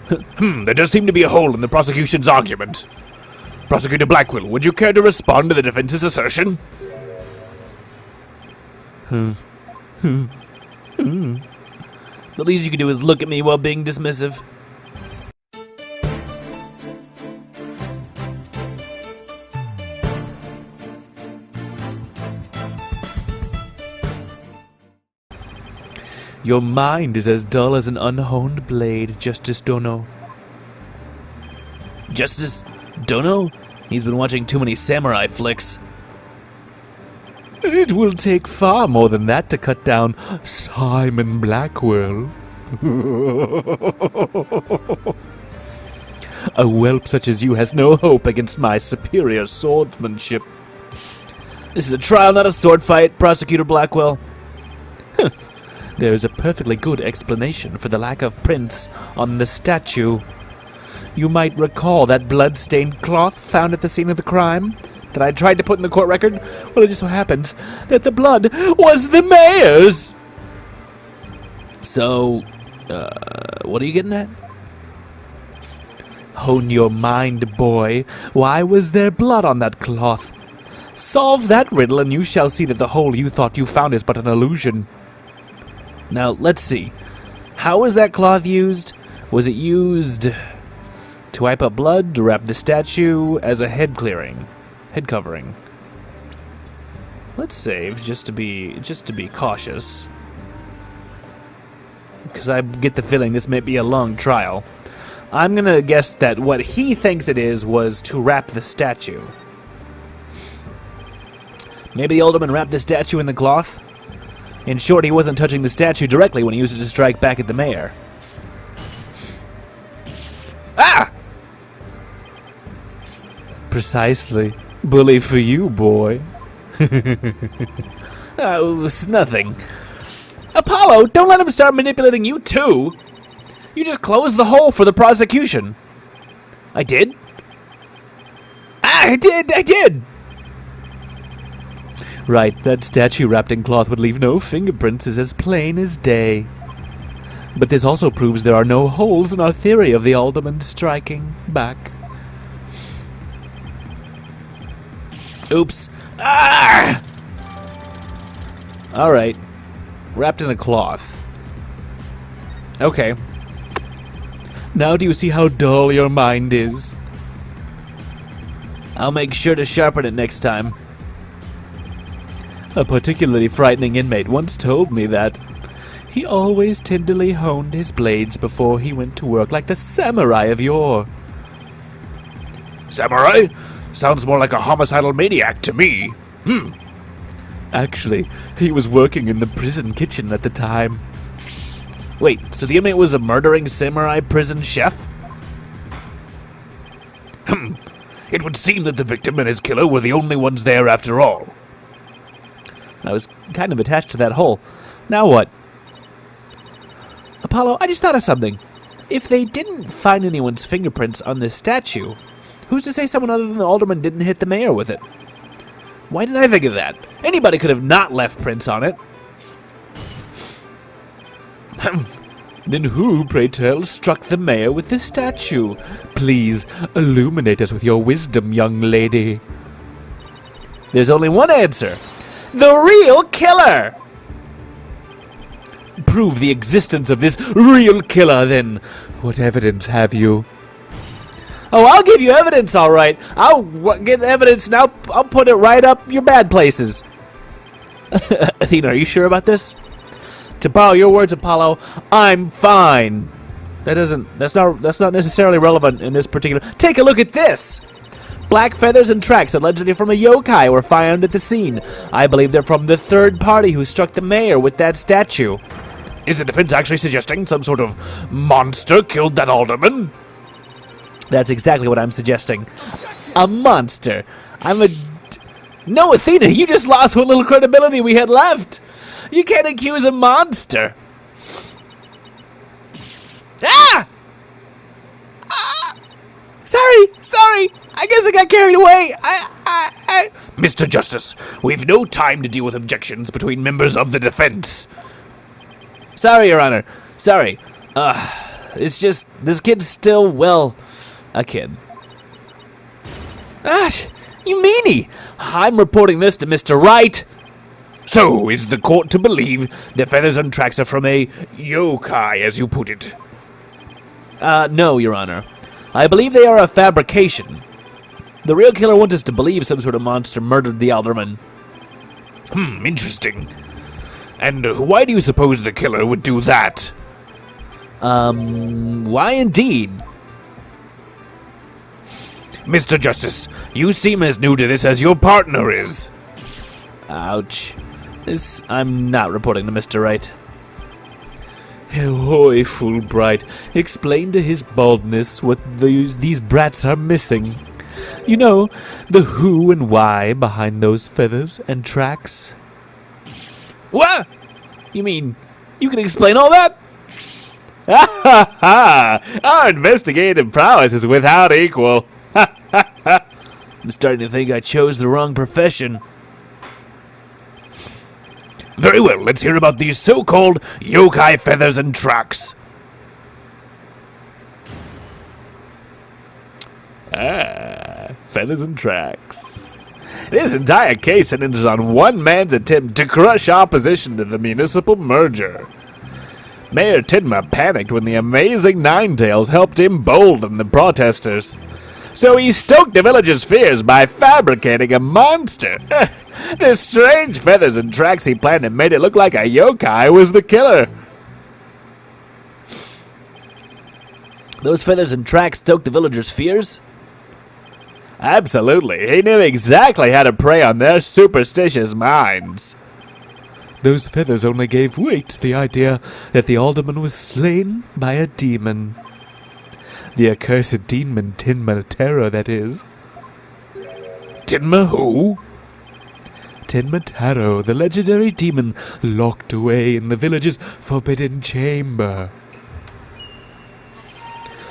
There does seem to be a hole in the prosecution's argument. Prosecutor Blackwell, would you care to respond to the defense's assertion? The least you can do is look at me while being dismissive. Your mind is as dull as an unhoned blade, Justice Dono. Justice Dono? He's been watching too many samurai flicks. It will take far more than that to cut down Simon Blackwell. A whelp such as you has no hope against my superior swordsmanship. This is a trial, not a sword fight, Prosecutor Blackwell. There is a perfectly good explanation for the lack of prints on the statue. You might recall that blood-stained cloth found at the scene of the crime that I tried to put in the court record? Well, it just so happens that the blood was the mayor's! So, what are you getting at? Hone your mind, boy. Why was there blood on that cloth? Solve that riddle and you shall see that the hole you thought you found is but an illusion. Now, let's see. How was that cloth used? Was it used to wipe up blood, to wrap the statue, as a head covering? Let's save, just to be cautious. Because I get the feeling this may be a long trial. I'm gonna guess that what he thinks it is was to wrap the statue. Maybe the alderman wrapped the statue in the cloth? In short, he wasn't touching the statue directly when he used it to strike back at the mayor. Ah! Precisely. Bully for you, boy. Oh, it's nothing. Apollo, don't let him start manipulating you too! You just closed the hole for the prosecution. I did? I did! Right, that statue wrapped in cloth would leave no fingerprints is as plain as day. But this also proves there are no holes in our theory of the alderman striking back. Oops. Ah! Alright. Wrapped in a cloth. Okay. Now do you see how dull your mind is? I'll make sure to sharpen it next time. A particularly frightening inmate once told me that he always tenderly honed his blades before he went to work like the samurai of yore. Samurai? Sounds more like a homicidal maniac to me. Actually, he was working in the prison kitchen at the time. Wait, so the inmate was a murdering samurai prison chef? It would seem that the victim and his killer were the only ones there after all. I was kind of attached to that hole. Now what? Apollo, I just thought of something. If they didn't find anyone's fingerprints on this statue, who's to say someone other than the alderman didn't hit the mayor with it? Why didn't I think of that? Anybody could have not left prints on it. Then who, pray tell, struck the mayor with this statue? Please, illuminate us with your wisdom, young lady. There's only one answer. The real killer! Prove the existence of this real killer, then. What evidence have you? Oh, I'll give you evidence, all right. I'll get evidence, and I'll put it right up your bad places. Athena, are you sure about this? To borrow your words, Apollo, I'm fine. That's not necessarily relevant in this particular. Take a look at this. Black feathers and tracks allegedly from a yokai were found at the scene. I believe they're from the third party who struck the mayor with that statue. Is the defense actually suggesting some sort of monster killed that alderman? That's exactly what I'm suggesting. A monster. No, Athena, you just lost what little credibility we had left. You can't accuse a monster. Ah! Sorry. I guess I got carried away. Mr. Justice, we've no time to deal with objections between members of the defense. Sorry, Your Honor. Sorry. It's just, this kid's still, well, a kid. Gosh, you meanie! I'm reporting this to Mr. Wright. So, is the court to believe the feathers and tracks are from a yokai, as you put it? No, Your Honor. I believe they are a fabrication. The real killer wants us to believe some sort of monster murdered the alderman. Interesting. And why do you suppose the killer would do that? Why indeed? Mr. Justice, you seem as new to this as your partner is. Ouch. I'm not reporting to Mr. Wright. Ahoy, Fulbright. Explain to his baldness what these brats are missing. You know, the who and why behind those feathers and tracks. What? You mean, you can explain all that? Ha ha ha! Our investigative prowess is without equal. Ha ha ha! I'm starting to think I chose the wrong profession. Very well, let's hear about these so-called yokai feathers and tracks. Feathers and tracks. This entire case hinges on one man's attempt to crush opposition to the municipal merger. Mayor Tidma panicked when the amazing Ninetails helped embolden the protesters. So he stoked the villagers' fears by fabricating a monster. The strange feathers and tracks he planned and made it look like a yokai was the killer. Those feathers and tracks stoked the villagers' fears? Absolutely. He knew exactly how to prey on their superstitious minds. Those feathers only gave weight to the idea that the alderman was slain by a demon. The accursed demon Tinma Terror, that is. Tinma who? Tinma Taro, the legendary demon locked away in the village's forbidden chamber.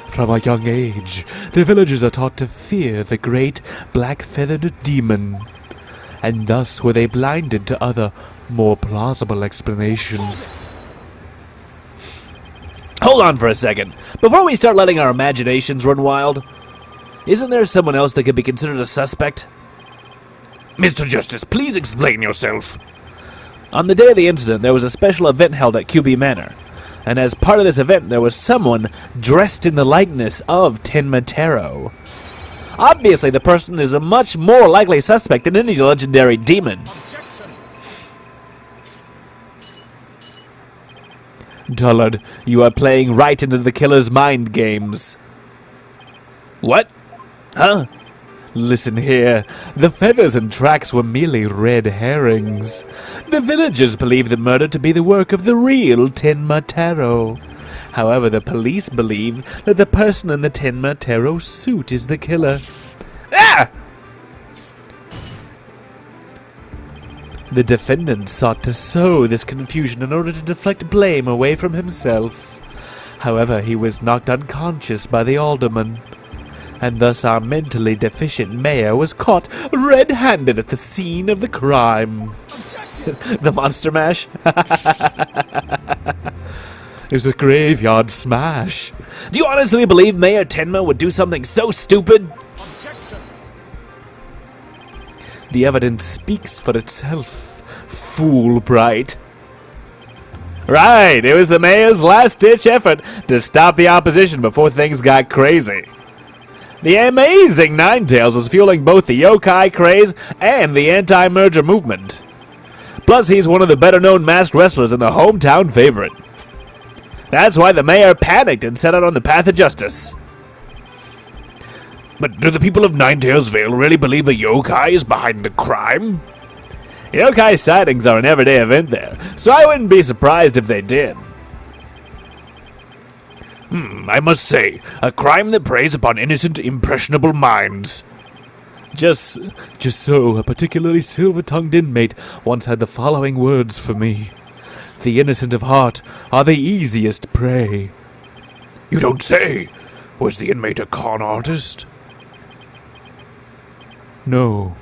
From a young age, the villagers are taught to fear the great black-feathered demon, and thus were they blinded to other, more plausible explanations. Hold on for a second. Before we start letting our imaginations run wild, isn't there someone else that could be considered a suspect? Mr. Justice, please explain yourself. On the day of the incident, there was a special event held at Kyubi Manor, and as part of this event, there was someone dressed in the likeness of Tinma Taro. Obviously, the person is a much more likely suspect than any legendary demon. Dullard, you are playing right into the killer's mind games. What? Huh? Listen here. The feathers and tracks were merely red herrings. The villagers believe the murder to be the work of the real Tinma Taro. However, the police believe that the person in the Tinma Taro suit is the killer. Ah! The defendant sought to sow this confusion in order to deflect blame away from himself. However, he was knocked unconscious by the alderman, and thus our mentally deficient mayor was caught red-handed at the scene of the crime. The monster mash? It was a graveyard smash. Do you honestly believe Mayor Tenma would do something so stupid? Objection. The evidence speaks for itself, Fulbright. Right, it was the mayor's last-ditch effort to stop the opposition before things got crazy. The amazing Ninetails was fueling both the yokai craze and the anti-merger movement. Plus, he's one of the better-known masked wrestlers and the hometown favorite. That's why the mayor panicked and set out on the path of justice. But do the people of Ninetails Vale really believe a yokai is behind the crime? Yokai sightings are an everyday event there, so I wouldn't be surprised if they did. I must say, a crime that preys upon innocent, impressionable minds. Just so, a particularly silver-tongued inmate once had the following words for me. The innocent of heart are the easiest prey. You don't say. Was the inmate a con artist? No.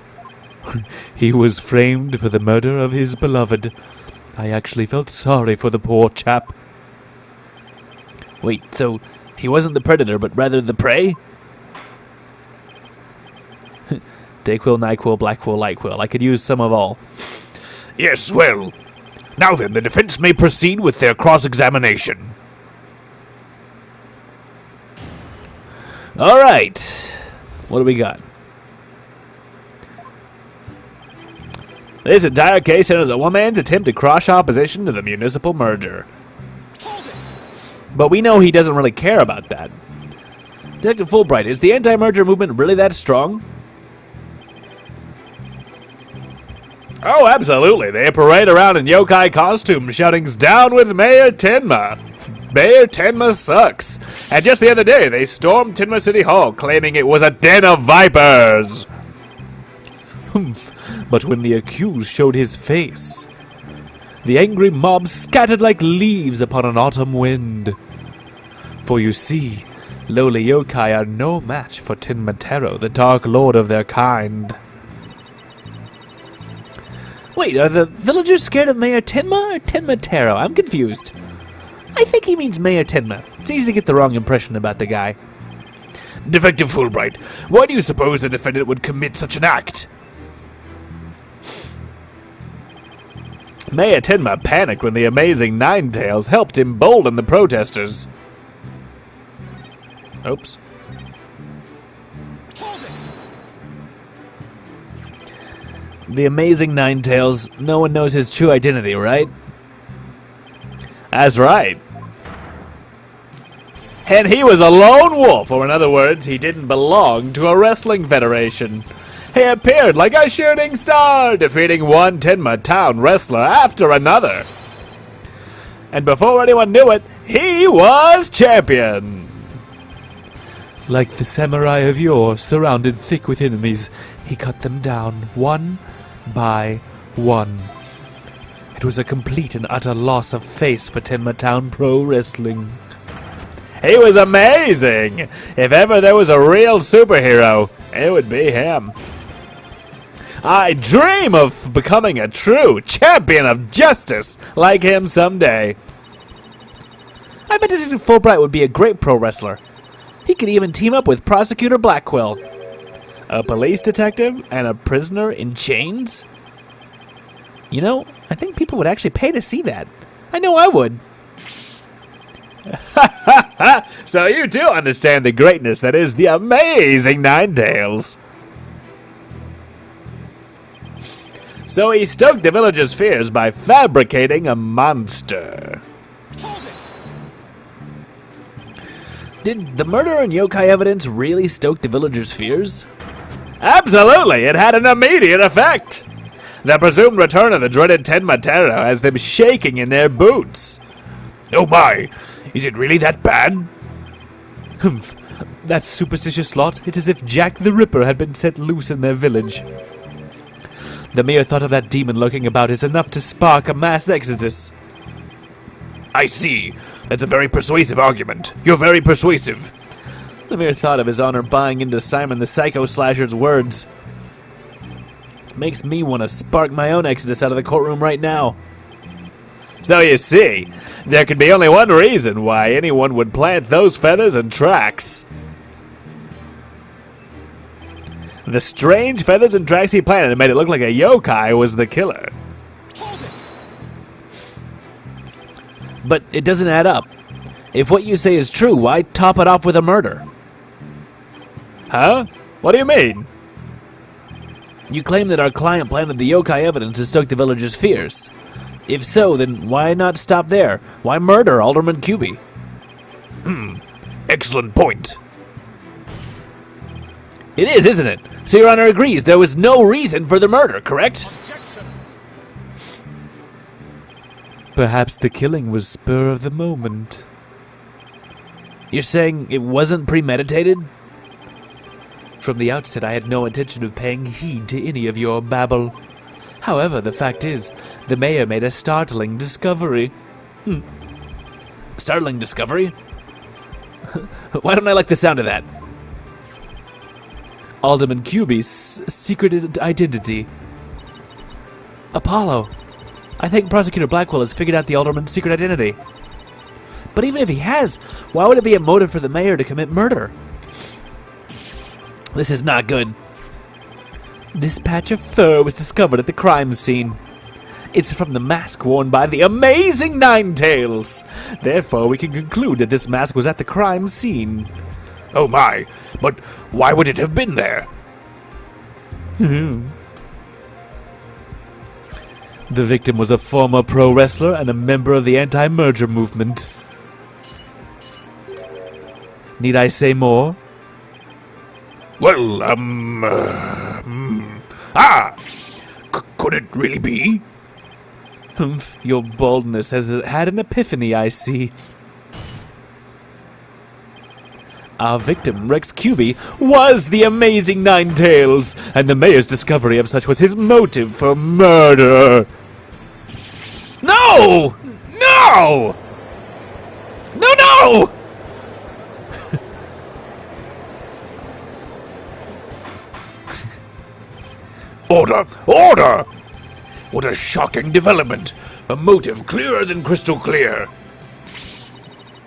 He was framed for the murder of his beloved. I actually felt sorry for the poor chap. Wait, so he wasn't the predator, but rather the prey? Dayquil, Nyquil, Blackquill, Lightquill. I could use some of all. Yes, well. Now then, the defense may proceed with their cross-examination. All right. What do we got? This entire case centers on one man's attempt to crush opposition to the municipal merger. But we know he doesn't really care about that. Detective Fulbright, is the anti-merger movement really that strong? Oh, absolutely. They parade around in yokai costumes, shouting, "Down with Mayor Tenma! Mayor Tenma sucks!" And just the other day, they stormed Tenma City Hall, claiming it was a den of vipers! Humph. But when the accused showed his face, the angry mob scattered like leaves upon an autumn wind. For you see, lowly yokai are no match for Tenmatero, the dark lord of their kind. Wait, are the villagers scared of Mayor Tenma or Tenmatero? I'm confused. I think he means Mayor Tenma. It's easy to get the wrong impression about the guy. Defective Fulbright, why do you suppose the defendant would commit such an act? Mayor Tenma panicked when the amazing Ninetails helped embolden the protesters. Oops. The amazing Ninetails, no one knows his true identity, right? That's right. And he was a lone wolf, or in other words, he didn't belong to a wrestling federation. He appeared like a shooting star, defeating one Tenma town wrestler after another. And before anyone knew it, he was champion. Like the samurai of yore, surrounded thick with enemies, he cut them down one by one. It was a complete and utter loss of face for Tenma Town Pro Wrestling. He was amazing! If ever there was a real superhero, it would be him. I dream of becoming a true champion of justice like him someday. I bet Detective Fulbright would be a great pro wrestler. He could even team up with Prosecutor Blackquill. A police detective and a prisoner in chains? You know, I think people would actually pay to see that. I know I would. So you do understand the greatness that is the amazing Ninetails. So he stoked the villagers' fears by fabricating a monster. Did the murder and yokai evidence really stoke the villagers' fears? Absolutely, it had an immediate effect. The presumed return of the dreaded Tenmatero has them shaking in their boots. Oh my, is it really that bad? Humph, that superstitious lot, it's as if Jack the Ripper had been set loose in their village. The mere thought of that demon lurking about is enough to spark a mass exodus. I see. That's a very persuasive argument. You're very persuasive. The mere thought of His Honor buying into Simon the Psycho Slasher's words makes me want to spark my own exodus out of the courtroom right now. So you see, there could be only one reason why anyone would plant those feathers and tracks. The strange feathers and tracks he planted and made it look like a yokai was the killer. But it doesn't add up. If what you say is true, why top it off with a murder? Huh? What do you mean? You claim that our client planted the yokai evidence to stoke the villagers' fears. If so, then why not stop there? Why murder Alderman Kyubi? Excellent point. It is, isn't it? So Your Honor agrees there was no reason for the murder, correct? Objection. Perhaps the killing was spur of the moment. You're saying it wasn't premeditated? From the outset, I had no intention of paying heed to any of your babble. However, the fact is, the mayor made a startling discovery. Startling discovery? Why don't I like the sound of that? Alderman Kyubi's secret identity. Apollo, I think Prosecutor Blackwell has figured out the Alderman's secret identity. But even if he has, why would it be a motive for the mayor to commit murder? This is not good. This patch of fur was discovered at the crime scene. It's from the mask worn by the amazing Ninetails. Therefore, we can conclude that this mask was at the crime scene. Oh my, but why would it have been there? The victim was a former pro wrestler and a member of the anti-merger movement. Need I say more? Well, could it really be? Humph, your boldness has had an epiphany, I see. Our victim, Rex Kyubi, was the amazing Ninetails, and the mayor's discovery of such was his motive for murder. No! No! No, no! Order! Order! What a shocking development! A motive clearer than crystal clear.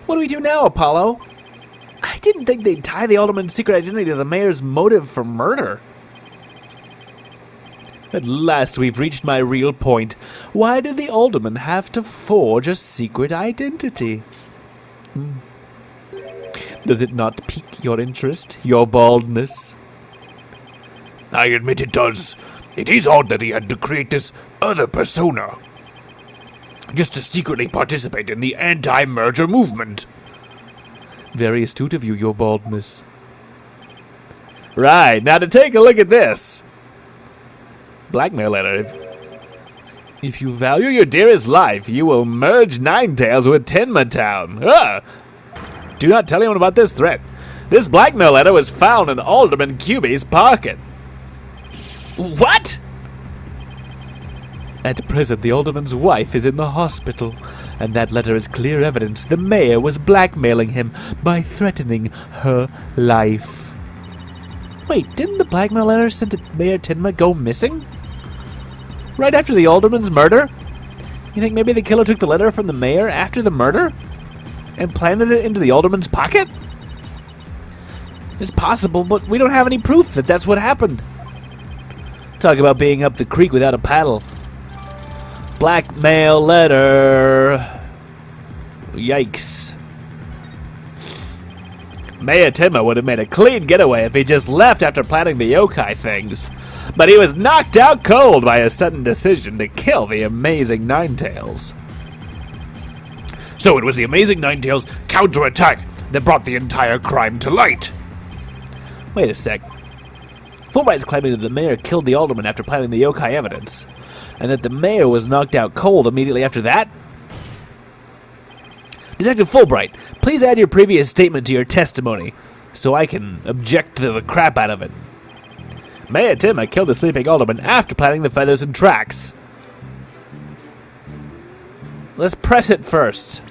What do we do now, Apollo? I didn't think they'd tie the Alderman's secret identity to the mayor's motive for murder. At last we've reached my real point. Why did the Alderman have to forge a secret identity? Does it not pique your interest, your baldness? I admit it does. It is odd that he had to create this other persona, just to secretly participate in the anti-merger movement. Very astute of you, your baldness. Right, now to take a look at this. Blackmail letter. If you value your dearest life, you will merge Ninetails with Tenma Town. Do not tell anyone about this threat. This blackmail letter was found in Alderman Kyubi's pocket. What? At present, the Alderman's wife is in the hospital, and that letter is clear evidence the mayor was blackmailing him by threatening her life. Wait, didn't the blackmail letter sent to Mayor Tenma go missing? Right after the Alderman's murder? You think maybe the killer took the letter from the mayor after the murder? And planted it into the Alderman's pocket? It's possible, but we don't have any proof that that's what happened. Talk about being up the creek without a paddle. Blackmail letter. Yikes. Mayor Tenma would have made a clean getaway if he just left after planning the yokai things. But he was knocked out cold by a sudden decision to kill the amazing Ninetails. So it was the amazing Ninetails' counterattack that brought the entire crime to light. Wait a sec. Fulbright's claiming that the mayor killed the Alderman after planting the yokai evidence, and that the mayor was knocked out cold immediately after that? Detective Fulbright, please add your previous statement to your testimony, so I can object to the crap out of it. Mayor Tenma killed the sleeping Alderman after planting the feathers and tracks. Let's press it first.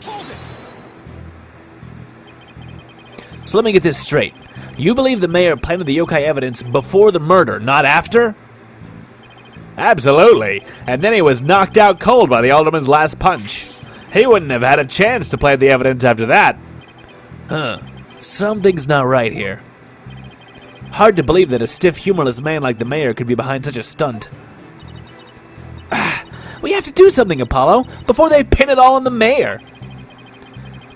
So let me get this straight. You believe the mayor planted the yokai evidence before the murder, not after? Absolutely. And then he was knocked out cold by the Alderman's last punch. He wouldn't have had a chance to plant the evidence after that. Something's not right here. Hard to believe that a stiff, humorless man like the mayor could be behind such a stunt. We have to do something, Apollo, before they pin it all on the mayor.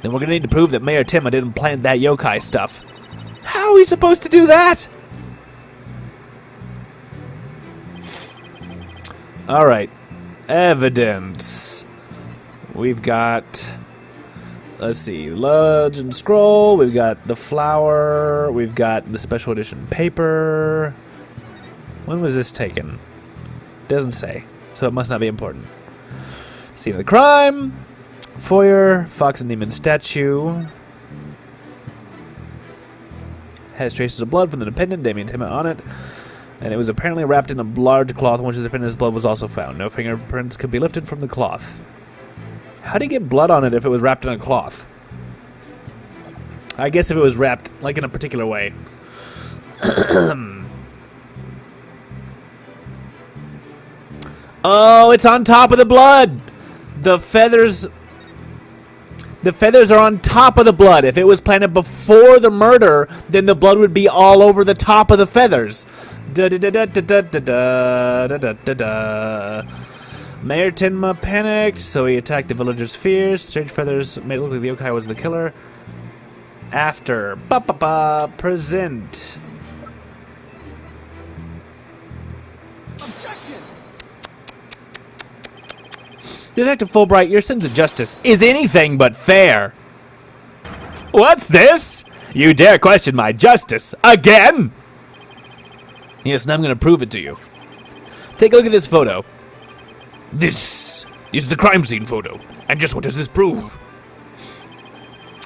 Then we're going to need to prove that Mayor Tenma didn't plant that yokai stuff. How are we supposed to do that? Alright. Evidence. We've got... Let's see. Legend scroll. We've got the flower. We've got the special edition paper. When was this taken? Doesn't say. So it must not be important. Scene of the crime. Foyer. Fox and Demon statue. Has traces of blood from the defendant, Damien Tenma, on it. And it was apparently wrapped in a large cloth in which the defendant's blood was also found. No fingerprints could be lifted from the cloth. How do you get blood on it if it was wrapped in a cloth? I guess if it was wrapped, like, in a particular way. Oh, it's on top of the blood! The feathers The feathers are on top of the blood. If it was planted before the murder, then the blood would be all over the top of the feathers. Mayor Tenma panicked, so he attacked the villagers' fears. Strange feathers made it look like the yokai was the killer. After. Present. Objection! Detective Fulbright, your sense of justice is anything but fair. What's this? You dare question my justice again? Yes, and I'm going to prove it to you. Take a look at this photo. This is the crime scene photo. And just what does this prove?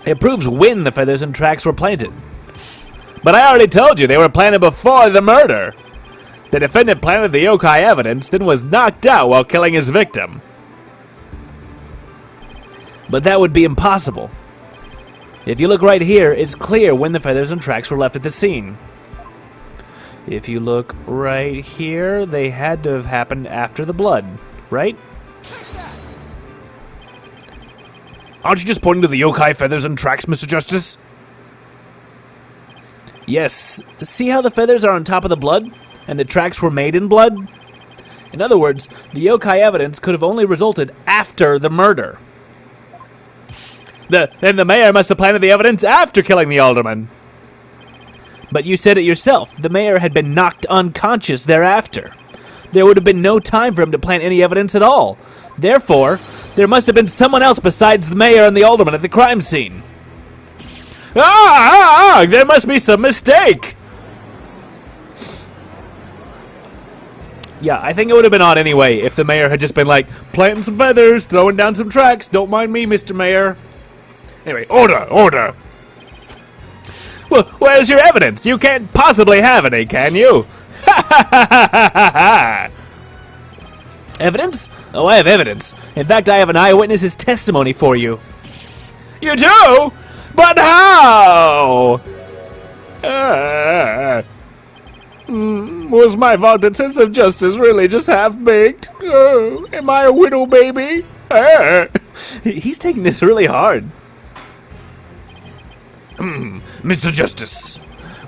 It proves when the feathers and tracks were planted. But I already told you they were planted before the murder. The defendant planted the yokai evidence, then was knocked out while killing his victim. But that would be impossible. If you look right here, it's clear when the feathers and tracks were left at the scene. If you look right here, they had to have happened after the blood, right? Aren't you just pointing to the yokai feathers and tracks, Mr. Justice? Yes. See how the feathers are on top of the blood? And the tracks were made in blood? In other words, the yokai evidence could have only resulted after the murder. Then the mayor must have planted the evidence after killing the alderman. But you said it yourself. The mayor had been knocked unconscious thereafter. There would have been no time for him to plant any evidence at all. Therefore, there must have been someone else besides the mayor and the alderman at the crime scene. There must be some mistake. Yeah, I think it would have been odd anyway if the mayor had just been like, planting some feathers, throwing down some tracks. Don't mind me, Mr. Mayor. Anyway, order! Well, where's your evidence? You can't possibly have any, can you? Evidence? Oh, I have evidence. In fact, I have an eyewitness's testimony for you. You do? But how? Was my vaunted sense of justice really just half-baked? Am I a widow baby? He's taking this really hard. Mr. Justice,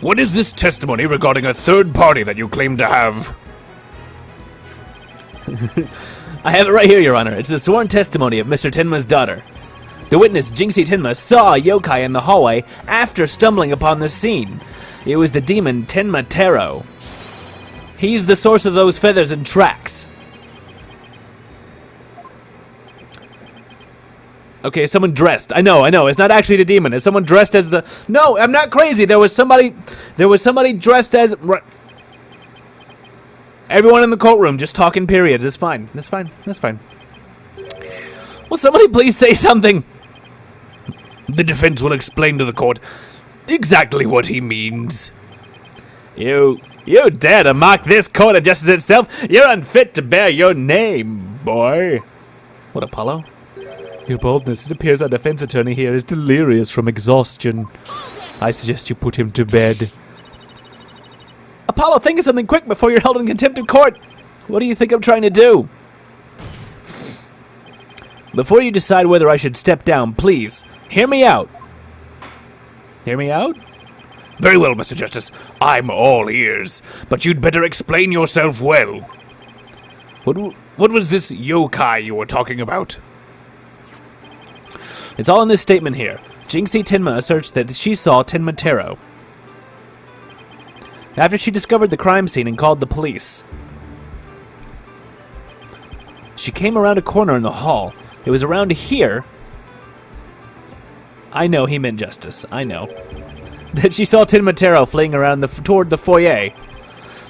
what is this testimony regarding a third party that you claim to have? I have it right here, Your Honor. It's the sworn testimony of Mr. Tenma's daughter. The witness, Jinxie Tenma, saw a yokai in the hallway after stumbling upon the scene. It was the demon Tenma Taro. He's the source of those feathers and tracks. Okay, someone dressed. I know. It's not actually the demon. It's someone dressed as the... No, I'm not crazy. There was somebody dressed as... Everyone in the courtroom just talking periods. It's fine. That's fine. Will somebody please say something? The defense will explain to the court exactly what he means. You dare to mock this court of justice itself? You're unfit to bear your name, boy. What, Apollo? Your boldness. It appears our defense attorney here is delirious from exhaustion. I suggest you put him to bed. Apollo, think of something quick before you're held in contempt of court. What do you think I'm trying to do? Before you decide whether I should step down, please, hear me out. Hear me out? Very well, Mr. Justice. I'm all ears. But you'd better explain yourself well. What was this yokai you were talking about? It's all in this statement here. Jinxie Tenma asserts that she saw Tenma Taro after she discovered the crime scene and called the police. She came around a corner in the hall. It was around here. I know he meant justice. I know. That she saw Tenma Taro fleeing around toward the foyer.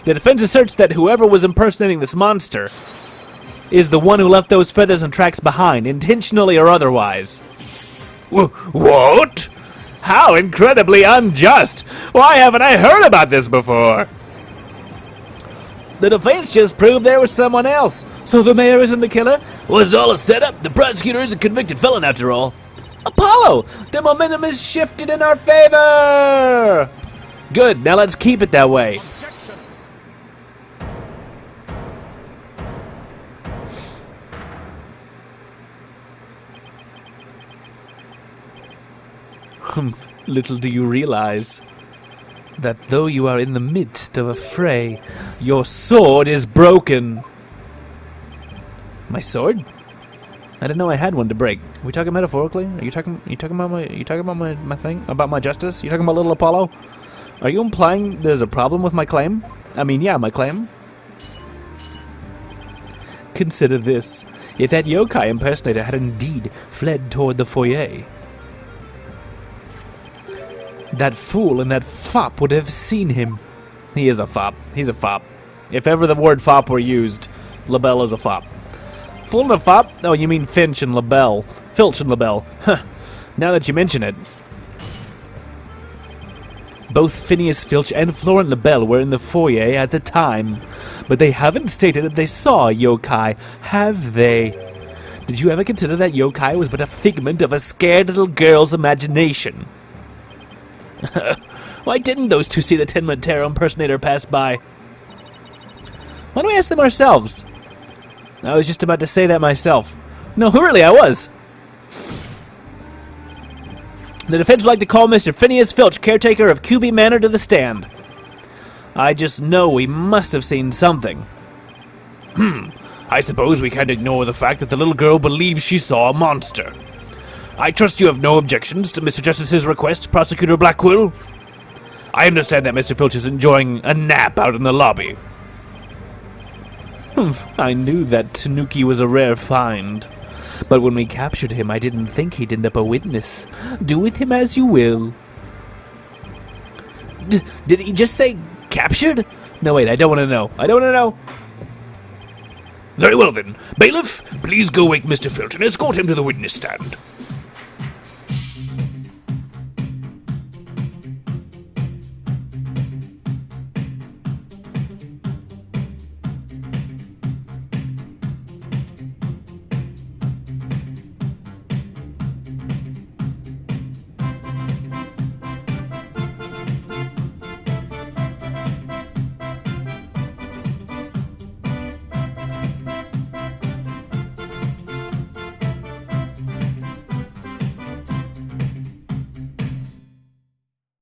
The defense asserts that whoever was impersonating this monster is the one who left those feathers and tracks behind, intentionally or otherwise. What? How incredibly unjust! Why haven't I heard about this before? The defense just proved there was someone else. So the mayor isn't the killer? Was it all a setup? The prosecutor is a convicted felon after all. Apollo! The momentum is shifted in our favor! Good, now let's keep it that way. Objection! Little do you realize that though you are in the midst of a fray, your sword is broken. My sword? I didn't know I had one to break. Are we talking metaphorically? Are you talking about my thing? About my justice? You talking about little Apollo? Are you implying there's a problem with my claim? I mean, yeah, my claim. Consider this. If that yokai impersonator had indeed fled toward the foyer, that fool and that fop would have seen him. He is a fop. He's a fop. If ever the word fop were used, LaBelle is a fop. Fool and a fop? Oh, you mean Finch and LaBelle. Filch and LaBelle. Huh. Now that you mention it. Both Phineas Filch and Florent LaBelle were in the foyer at the time, but they haven't stated that they saw a yokai, have they? Did you ever consider that yokai was but a figment of a scared little girl's imagination? Why didn't those two see the Tenma Terror impersonator pass by? Why don't we ask them ourselves? I was just about to say that myself. No, really, I was. The defense would like to call Mr. Phineas Filch, caretaker of Kyubi Manor, to the stand. I just know he must have seen something. I suppose we can't ignore the fact that the little girl believes she saw a monster. I trust you have no objections to Mr. Justice's request, Prosecutor Blackquill. I understand that Mr. Filch is enjoying a nap out in the lobby. I knew that Tanuki was a rare find. But when we captured him, I didn't think he'd end up a witness. Do with him as you will. Did he just say captured? No, wait, I don't want to know. I don't want to know. Very well then. Bailiff, please go wake Mr. Filch and escort him to the witness stand.